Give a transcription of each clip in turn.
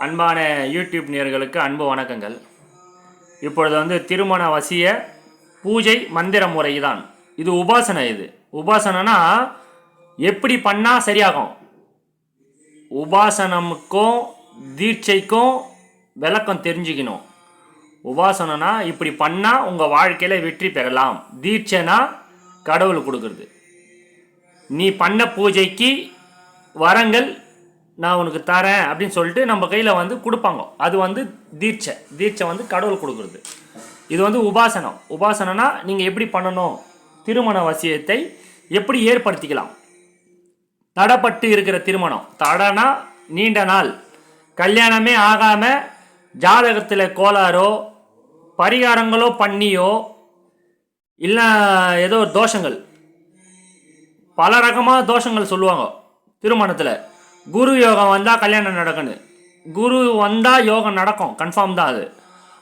அன்பான யூடியூப் நேயர்களுக்கு அன்பு வணக்கங்கள். இப்பொழுது திருமண வசிய பூஜை மந்திர முறை தான். இது உபாசனை. இது உபாசனைனா எப்படி பண்ணால் சரியாகும்? உபாசனமுக்கும் தீட்சைக்கும் விளக்கம் தெரிஞ்சுக்கணும். உபாசனைனா இப்படி பண்ணால் உங்கள் வாழ்க்கையில் வெற்றி பெறலாம். தீட்சைனா கடவுள் கொடுக்குறது. நீ பண்ண பூஜைக்கு வரங்கள் நான் உனக்கு தரேன் அப்படின்னு சொல்லிட்டு நம்ம கையில் கொடுப்பாங்க. அது தீட்சை. தீட்சை கடவுள் கொடுக்குறது. இது உபாசனம். உபாசனைனா நீங்கள் எப்படி பண்ணணும், திருமண வசியத்தை எப்படி ஏற்படுத்திக்கலாம். தடைப்பட்டு இருக்கிற திருமணம், தடைனா நீண்ட நாள் கல்யாணமே ஆகாமல் ஜாதகத்தில் கோளாறோ பரிகாரங்களோ பண்ணியோ இல்லை ஏதோ தோஷங்கள், பல ரகமாக தோஷங்கள் சொல்லுவாங்க திருமணத்தில். குரு யோகம் வந்தால் கல்யாணம் நடக்கணும், குரு வந்தால் யோகம் நடக்கும், கன்ஃபார்ம் தான் அது.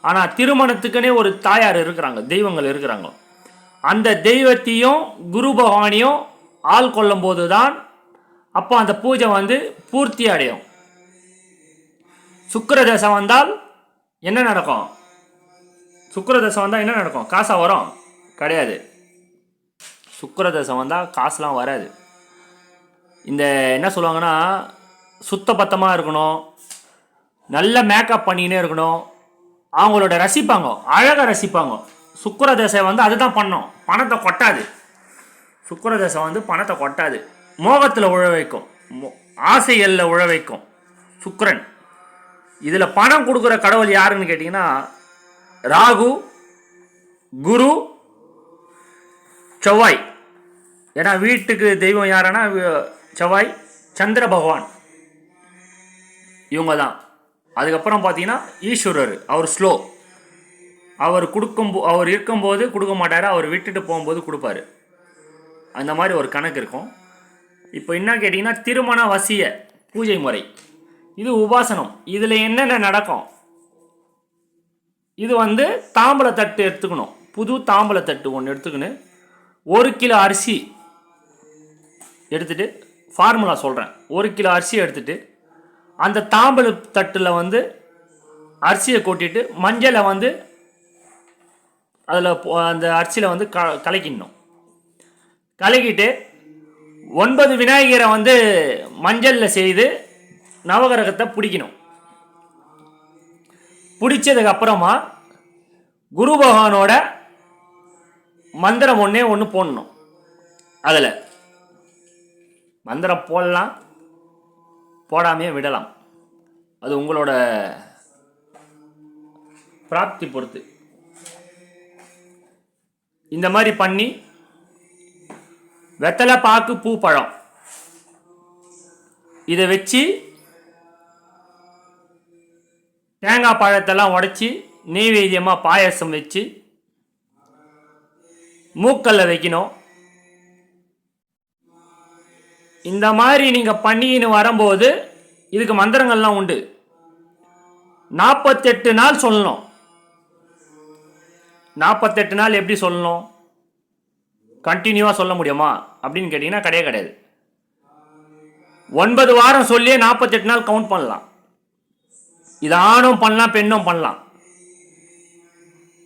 ஆனால் திருமணத்துக்குன்னே ஒரு தாயார் இருக்கிறாங்க, தெய்வங்கள் இருக்கிறாங்க. அந்த தெய்வத்தையும் குரு பகவானையும் ஆள் கொள்ளும் போது தான் அப்போ அந்த பூஜை பூர்த்தி அடையும். சுக்கிரதசை வந்தால் என்ன நடக்கும்? சுக்கிரதசை வந்தால் என்ன நடக்கும்? காசா வரும்? கிடையாது. சுக்கிரதசை வந்தால் காசுலாம் வராது. இந்த என்ன சொல்லுவாங்கன்னா, சுத்தபத்தமாக இருக்கணும், நல்ல மேக்கப் பண்ணினே இருக்கணும், அவங்களோட ரசிப்பாங்க, அழகாக ரசிப்பாங்க. சுக்கிரதசை அதுதான் பண்ணோம், பணத்தை கொட்டாது. சுக்கிரதசை பணத்தை கொட்டாது, மோகத்தில் உழ வைக்கும், ஆசைகளில் உழ வைக்கும் சுக்கிரன். இதில் பணம் கொடுக்குற கடவுள் யாருன்னு கேட்டிங்கன்னா ராகு, குரு, செவ்வாய். ஏன்னா வீட்டுக்கு தெய்வம் யாருன்னா செவ்வாய், சந்திர பகவான், இவங்க தான். அதுக்கப்புறம் பார்த்தீங்கன்னா ஈஸ்வரர், அவர் ஸ்லோ. அவர் இருக்கும்போது கொடுக்க மாட்டார், அவர் விட்டுட்டு போகும்போது கொடுப்பாரு. அந்த மாதிரி ஒரு கணக்கு இருக்கும். இப்போ என்ன கேட்டிங்கன்னா திருமண வசிய பூஜை முறை, இது உபாசனம். இதில் என்னென்ன நடக்கும்? இது தாம்பூலத்தட்டு எடுத்துக்கணும். புது தாம்பூலத்தட்டு ஒன்று எடுத்துக்கணும். 1 கிலோ அரிசி எடுத்துகிட்டு, ஃபார்முலா சொல்கிறேன், 1 கிலோ அரிசி எடுத்துகிட்டு அந்த தாம்பூல தட்டில் அரிசியை கொட்டிட்டு மஞ்சளை அதில் அந்த அரிசியில் கலக்கிடணும். கலக்கிட்டு 9 விநாயகரை மஞ்சளில் செய்து நவகிரகத்தை பிடிக்கணும். பிடிச்சதுக்கு அப்புறமா குரு பகவானோட மந்திரம் ஒன்று போடணும். அதில் மந்திரம் போடலாம், போடாமையே விடலாம், அது உங்களோட பிராப்தி பொறுத்து. இந்த மாதிரி பண்ணி வெத்தலை, பாக்கு, பூ, பழம் இதை வச்சு தேங்காய் பழத்தெல்லாம் உடைச்சி நெய்வேத்தியமாக பாயசம் வச்சு மூக்கல்ல வைக்கணும். இந்த மாதிரி நீங்கள் பண்ணின்னு வரும்போது இதுக்கு மந்திரங்கள்லாம் உண்டு. 48 நாள் சொல்லணும். 48 நாள் எப்படி சொல்லணும்? கண்டினியூவாக சொல்ல முடியுமா அப்படின்னு கேட்டிங்கன்னா கிடையாது. 9 வாரம் சொல்லியே 48 நாள் கவுண்ட் பண்ணலாம். இது ஆணும் பண்ணலாம், பெண்ணும் பண்ணலாம்.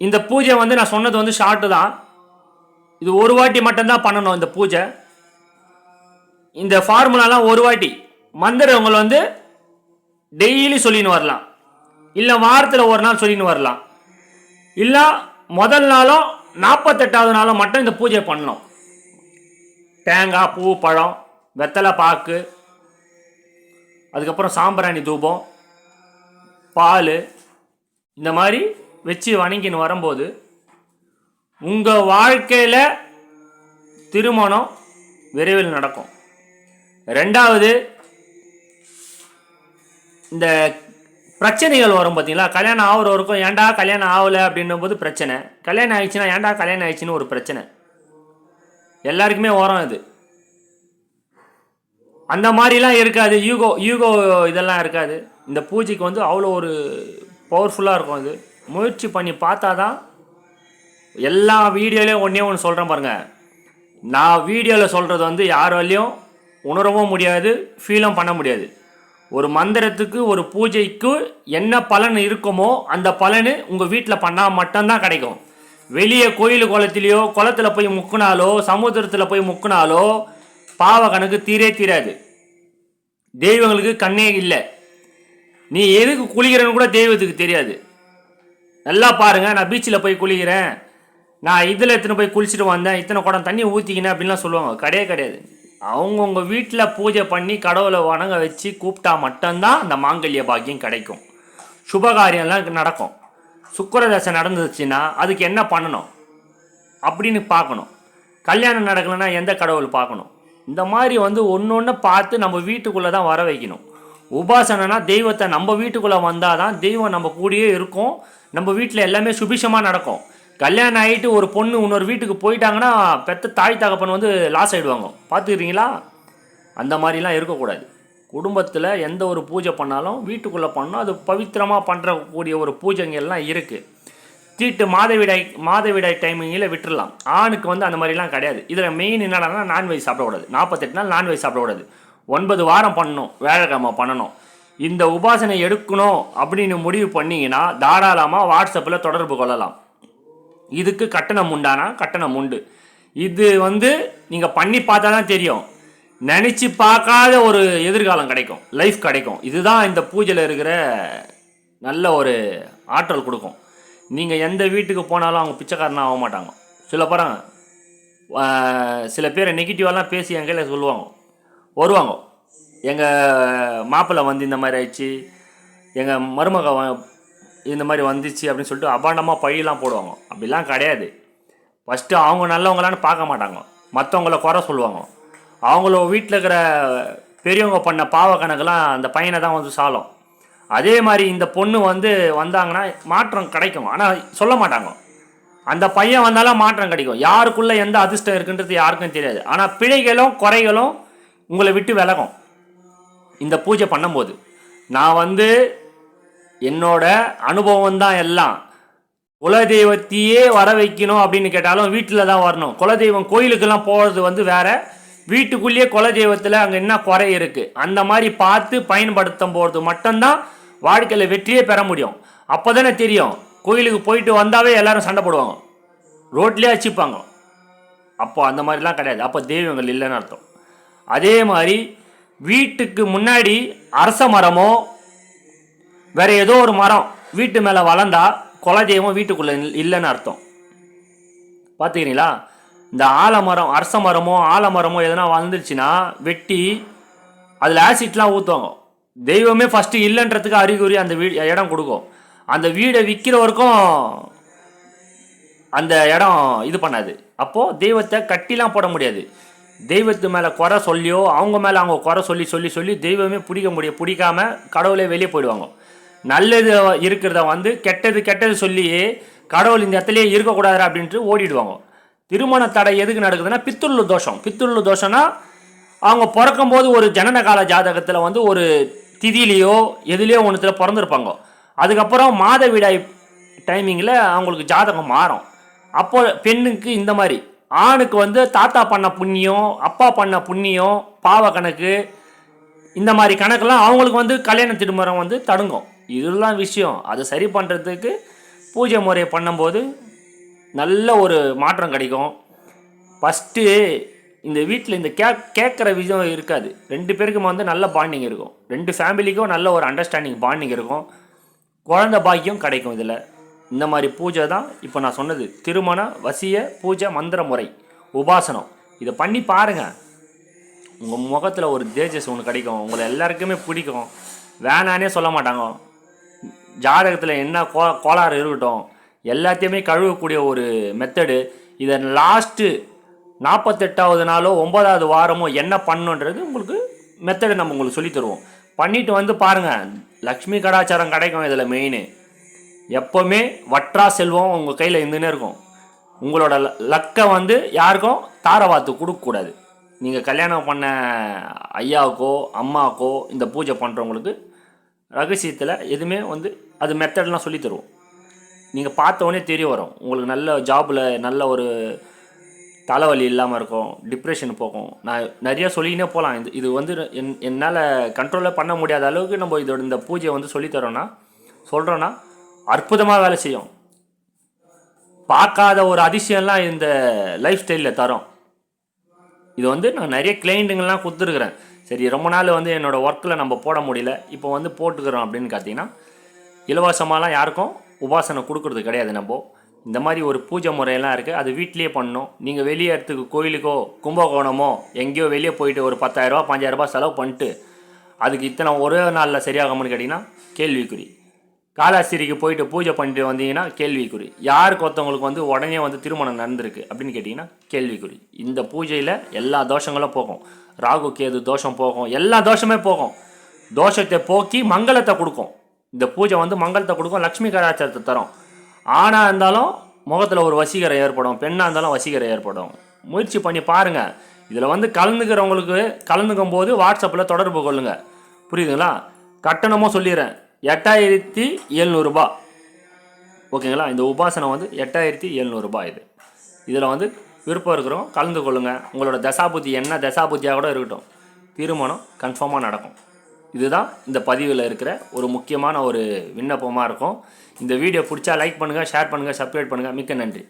இந்த பூஜை நான் சொன்னது ஷார்ட்டு தான். இது ஒரு வாட்டி மட்டும்தான் பண்ணணும் இந்த பூஜை. இந்த ஃபார்முலாலாம் ஒரு வாட்டி. மந்திரங்கள் டெய்லி சொல்லின்னு வரலாம், இல்லை வாரத்தில் ஒரு நாள் சொல்லின்னு வரலாம், இல்லை முதல் நாளும் 48வது நாளும் மட்டும் இந்த பூஜை பண்ணணும். தேங்காய், பூ, பழம், வெத்தலை, பாக்கு, அதுக்கப்புறம் சாம்பிராணி தூபம், பால், இந்த மாதிரி வச்சு வணங்கின்னு வரும்போது உங்கள் வாழ்க்கையில் திருமணம் விரைவில் நடக்கும். 2வது, இந்த பிரச்சனைகள் வரும் பார்த்தீங்களா? கல்யாணம் ஆகுறவருக்கும் ஏன்டா கல்யாணம் ஆகலை அப்படின்னும் போது பிரச்சனை, கல்யாணம் ஆயிடுச்சுன்னா ஏன்டா கல்யாணம் ஆயிடுச்சுன்னு ஒரு பிரச்சனை எல்லாருக்குமே வரும். இது அந்த மாதிரிலாம் இருக்காது. யூகோ இதெல்லாம் இருக்காது. இந்த பூஜைக்கு அவ்வளோ ஒரு பவர்ஃபுல்லாக இருக்கும். இது முயற்சி பண்ணி பார்த்தா தான். எல்லா வீடியோலையும் ஒன்று சொல்கிறேன் பாருங்கள். நான் வீடியோவில் சொல்கிறது யார் வரையும் உணரவும் முடியாது, ஃபீலும் பண்ண முடியாது. ஒரு மந்திரத்துக்கு ஒரு பூஜைக்கு என்ன பலன் இருக்குமோ அந்த பலன் உங்கள் வீட்டில் பண்ணால் மட்டும்தான் கிடைக்கும். வெளியே கோயில் குளத்திலையோ குளத்தில் போய் முக்குனாலோ சமுத்திரத்தில் போய் முக்குனாலோ பாவ கணக்கு தீராது. தெய்வங்களுக்கு கண்ணே இல்லை. நீ எதுக்கு குளிக்கிறன்னு கூட தெய்வத்துக்கு தெரியாது. நல்லா பாருங்கள், நான் பீச்சில் போய் குளிக்கிறேன், நான் இதில் இத்தனை போய் குளிச்சுட்டு வந்தேன், இத்தனை குடம் தண்ணி ஊற்றிக்கினேன் அப்படின்லாம் சொல்லுவாங்க. கிடையாது. அவங்கவுங்க வீட்டில் பூஜை பண்ணி கடவுளை வணங்க வச்சு கூப்பிட்டா மட்டும்தான் அந்த மாங்கல்ய பாக்கியம் கிடைக்கும். சுபகாரியம்லாம் நடக்கும். சுக்கிரதசை நடந்துச்சுன்னா அதுக்கு என்ன பண்ணணும் அப்படின்னு பார்க்கணும். கல்யாணம் நடக்கலைன்னா எந்த கடவுள் பார்க்கணும். இந்த மாதிரி ஒன்று பார்த்து நம்ம வீட்டுக்குள்ளே தான் வர வைக்கணும். உபாசனைனா தெய்வத்தை நம்ம வீட்டுக்குள்ளே வந்தால் தான் தெய்வம் நம்ம கூடயே இருக்கும். நம்ம வீட்டில் எல்லாமே சுபிஷமாக நடக்கும். கல்யாணம் ஆகிட்டு ஒரு பொண்ணு இன்னொரு வீட்டுக்கு போயிட்டாங்கன்னா பெத்த தாய் தகப்பன் லாஸ் ஆகிடுவாங்க. பார்த்துக்கிறீங்களா? அந்த மாதிரிலாம் இருக்கக்கூடாது. குடும்பத்தில் எந்த ஒரு பூஜை பண்ணாலும் வீட்டுக்குள்ளே பண்ணணும். அது பவித்திரமாக பண்ணுறக்கூடிய ஒரு பூஜைங்கள்லாம் இருக்குது. தீட்டு மாதவிடாய் டைமிங்கில் விட்டுடலாம். ஆணுக்கு அந்த மாதிரிலாம் கிடையாது. இதில் மெயின் என்னடானா நான்வெஜ் சாப்பிடக்கூடாது. 48 நாள் நான்வெஜ் சாப்பிடக்கூடாது. 9 வாரம் பண்ணணும், வியாழக்கிழமை பண்ணணும். இந்த உபாசனை எடுக்கணும் அப்படின்னு முடிவு பண்ணிங்கன்னா தாராளமாக வாட்ஸ்அப்பில் தொடர்பு கொள்ளலாம். இதுக்கு கட்டணம் உண்டானா கட்டணம் உண்டு. இது நீங்கள் பண்ணி பார்த்தா தான் தெரியும். நினச்சி பார்க்காத ஒரு எதிர்காலம் கிடைக்கும், லைஃப் கிடைக்கும். இதுதான் இந்த பூஜையில் இருக்கிற நல்ல ஒரு ஆற்றல் கொடுக்கும். நீங்கள் எந்த வீட்டுக்கு போனாலும் அவங்க பிச்சைக்காரனாக ஆக மாட்டாங்க. சில பேர் நெகட்டிவாலாம் பேசி என் கையில் சொல்லுவாங்க, வருவாங்க. எங்கள் மாப்பிள்ளை இந்த மாதிரி ஆயிடுச்சு, எங்கள் மருமக இந்த மாதிரி வந்துச்சு அப்படின்னு சொல்லிட்டு அபாண்டமாக பழியெல்லாம் போடுவாங்க. அப்படிலாம் கிடையாது. ஃபஸ்ட்டு அவங்க நல்லவங்களான்னு பார்க்க மாட்டாங்க, மற்றவங்கள குறை சொல்லுவாங்க. அவங்கள வீட்டில் இருக்கிற பெரியவங்க பண்ண பாவ கணக்கெல்லாம் அந்த பையனை தான் சாலும். அதே மாதிரி இந்த பொண்ணு வந்தாங்கன்னா மாற்றம் கிடைக்கும். ஆனால் சொல்ல மாட்டாங்க. அந்த பையன் வந்தாலும் மாற்றம் கிடைக்கும். யாருக்குள்ளே எந்த அதிர்ஷ்டம் இருக்குன்றது யாருக்கும் தெரியாது. ஆனால் பிழைகளும் குறைகளும் உங்களை விட்டு விலகும் இந்த பூஜை பண்ணும்போது. நான் என்னோட அனுபவம் தான் எல்லாம். குலதெய்வத்தையே வர வைக்கணும் அப்படின்னு கேட்டாலும் வீட்டில் தான் வரணும். குலதெய்வம் கோயிலுக்கெல்லாம் போகிறது வேற. வீட்டுக்குள்ளேயே குலதெய்வத்தில் அங்கே என்ன குறை இருக்குது அந்த மாதிரி பார்த்து பயன்படுத்தும் போகிறது மட்டும்தான் வாழ்க்கையில் வெற்றியே பெற முடியும். அப்போ தானே தெரியும். கோயிலுக்கு போயிட்டு வந்தாவே எல்லாரும் சண்டை போடுவாங்க, ரோட்லேயே அடிச்சுப்பாங்க. அப்போ அந்த மாதிரிலாம் கிடையாது. அப்போ தெய்வங்கள் இல்லைன்னு அர்த்தம். அதே மாதிரி வீட்டுக்கு முன்னாடி அரச மரமோ வேற ஏதோ ஒரு மரம் வீட்டு மேலே வளர்ந்தா குலதெய்வம் வீட்டுக்குள்ளே இல்லைன்னு அர்த்தம். பார்த்துக்கிறீங்களா? இந்த ஆலமரம், அரச மரமோ ஆலமரமோ எதனா வந்துருச்சுன்னா வெட்டி அதில் ஆசிட்லாம் ஊற்றுவாங்க. தெய்வமே ஃபஸ்ட்டு இல்லைன்றதுக்கு அறிகுறி அந்த இடம் கொடுக்கும். அந்த வீடை விற்கிறவருக்கும் அந்த இடம் இது பண்ணாது. அப்போது தெய்வத்தை கட்டிலாம் போட முடியாது. தெய்வத்து மேலே குறை சொல்லியோ அவங்க மேலே அவங்க குறை சொல்லி சொல்லி சொல்லி தெய்வமே பிடிக்காம கடவுளே வெளியே போயிடுவாங்க. நல்லது இருக்கிறத கெட்டது சொல்லி கடவுள் இந்த இடத்துலையே இருக்கக்கூடாது அப்படின்ட்டு ஓடிடுவாங்க. திருமண தடை எதுக்கு நடக்குதுன்னா பித்துள்ள தோஷம். பித்துள்ள தோஷம்னா அவங்க பிறக்கும் போது ஒரு ஜனன கால ஜாதகத்தில் ஒரு திதியிலையோ எதுலேயோ ஒன்றுத்தில் பிறந்திருப்பாங்க. அதுக்கப்புறம் மாதவிடாய் டைமிங்கில் அவங்களுக்கு ஜாதகம் மாறும். அப்போ பெண்ணுக்கு இந்த மாதிரி, ஆணுக்கு தாத்தா பண்ண புண்ணியம், அப்பா பண்ண புண்ணியம், பாவ கணக்கு, இந்த மாதிரி கணக்கெல்லாம் அவங்களுக்கு கல்யாண திருமணம் தடுங்கும். இதெல்லாம் விஷயம். அதை சரி பண்ணுறதுக்கு பூஜை முறையை பண்ணும்போது நல்ல ஒரு மாற்றம் கிடைக்கும். ஃபஸ்ட்டு இந்த வீட்டில் இந்த கேட்குற விஷயம் இருக்காது. 2 பேருக்கும் நல்ல பாண்டிங் இருக்கும். 2 ஃபேமிலிக்கும் நல்ல ஒரு அண்டர்ஸ்டாண்டிங் பாண்டிங் இருக்கும். குழந்தை பாக்கியம் கிடைக்கும். இதில் இந்த மாதிரி பூஜை தான் இப்போ நான் சொன்னது. திருமண வசிய பூஜை மந்திர முறை உபாசனம். இதை பண்ணி பாருங்கள். உங்கள் முகத்தில் ஒரு தேஜஸ் ஒன்று கிடைக்கும். உங்களை எல்லாருக்குமே பிடிக்கும். வேணானே சொல்ல மாட்டாங்க. ஜாதகத்தில் என்ன கோளாறு இருக்கட்டும் எல்லாத்தையுமே கழுவக்கூடிய ஒரு மெத்தடு. இதை லாஸ்ட்டு 48வது நாளோ 9வது வாரமோ என்ன பண்ணுன்றது உங்களுக்கு மெத்தடு நம்ம உங்களுக்கு சொல்லி தருவோம். பண்ணிவிட்டு பாருங்கள், லக்ஷ்மி கடாச்சாரம் கிடைக்கும். இதில் மெயின் எப்போவுமே வற்றா செல்வம் உங்கள் கையில் இருந்துன்னே இருக்கும். உங்களோட லக்கை யாருக்கும் தாரவாத்து கொடுக்கக்கூடாது. நீங்கள் கல்யாணம் பண்ண ஐயாவுக்கோ அம்மாவுக்கோ இந்த பூஜை பண்ணுறவங்களுக்கு ரகசியத்தில் எதுவுமே அது மெத்தட்லாம் சொல்லி தருவோம். நீங்கள் பார்த்தோன்னே தெரிய வரும். உங்களுக்கு நல்ல ஜாபில் நல்ல ஒரு தலைவலி இல்லாமல் இருக்கும், டிப்ரெஷன் போகும். நான் நிறையா சொல்லிக்கினே போகலாம். இது வந்து என்னால் கண்ட்ரோலில் பண்ண முடியாத அளவுக்கு நம்ம இந்த பூஜையை வந்து சொல்லித்தரோன்னா சொல்கிறோன்னா அற்புதமாக வேலை செய்யும். பார்க்காத ஒரு அதிசயம்லாம் இந்த லைஃப் ஸ்டைலில் தரோம். இது வந்து நான் நிறைய கிளைண்ட்டுங்கள்லாம் கொடுத்துருக்குறேன். சரி, ரொம்ப நாள் வந்து என்னோடய ஒர்க்கில் நம்ம போட முடியல, இப்போ வந்து போட்டுக்கிறோம் அப்படின்னு பார்த்தீங்கன்னா, இலவசமாலாம் யாருக்கும் உபாசனை கொடுக்குறது கிடையாது. நம்ம இந்த மாதிரி ஒரு பூஜை முறையெல்லாம் இருக்குது, அது வீட்லேயே பண்ணணும். நீங்கள் வெளியே இடத்துக்கு கோயிலுக்கோ கும்பகோணமோ எங்கேயோ வெளியே போயிட்டு ஒரு 10,000 5,000 செலவு பண்ணிட்டு அதுக்கு இத்தனை ஒரே நாளில் சரியாகும்னு கேட்டிங்கன்னா கேள்விக்குறி. காலாஸ்திரிக்கு போயிட்டு பூஜை பண்ணிட்டு வந்தீங்கன்னா கேள்விக்குறி. யாருக்கு ஒருத்தவங்களுக்கு வந்து உடனே வந்து திருமணம் நடந்திருக்கு அப்படின்னு கேட்டிங்கன்னா கேள்விக்குறி. இந்த பூஜையில் எல்லா தோஷங்களும் போகும். ராகு கேது தோஷம் போகும், எல்லா தோஷமே போகும். தோஷத்தை போக்கி மங்களத்தை கொடுக்கும். இந்த பூஜை வந்து மங்களத்தை கொடுக்கும், லக்ஷ்மி கடாச்சாரத்தை தரும். ஆணாக இருந்தாலும் முகத்தில் ஒரு வசீகரம் ஏற்படும், பெண்ணாக இருந்தாலும் வசீகரம் ஏற்படும். முயற்சி பண்ணி பாருங்கள். இதில் வந்து கலந்துக்கிறவங்களுக்கு கலந்துக்கும் போது வாட்ஸ்அப்பில் தொடர்பு கொள்ளுங்கள். புரியுதுங்களா? கட்டணமும் சொல்லிடுறேன், 8,700 ரூபா. ஓகேங்களா? இந்த உபாசனம் வந்து 8,700 ரூபாய். இதில் வந்து விருப்பம் இருக்கிறோம் கலந்து கொள்ளுங்கள். உங்களோட தசாபுத்தி என்ன தசாபுத்தியாக கூட இருக்கட்டும், திருமணம் கன்ஃபார்மாக நடக்கும். இதுதான் இந்த பதிவில் இருக்கிற ஒரு முக்கியமான ஒரு விண்ணப்பமாக இருக்கும். இந்த வீடியோ பிடிச்சா லைக் பண்ணுங்கள், ஷேர் பண்ணுங்கள், சப்ஸ்கிரைப் பண்ணுங்கள். மிக்க நன்றி.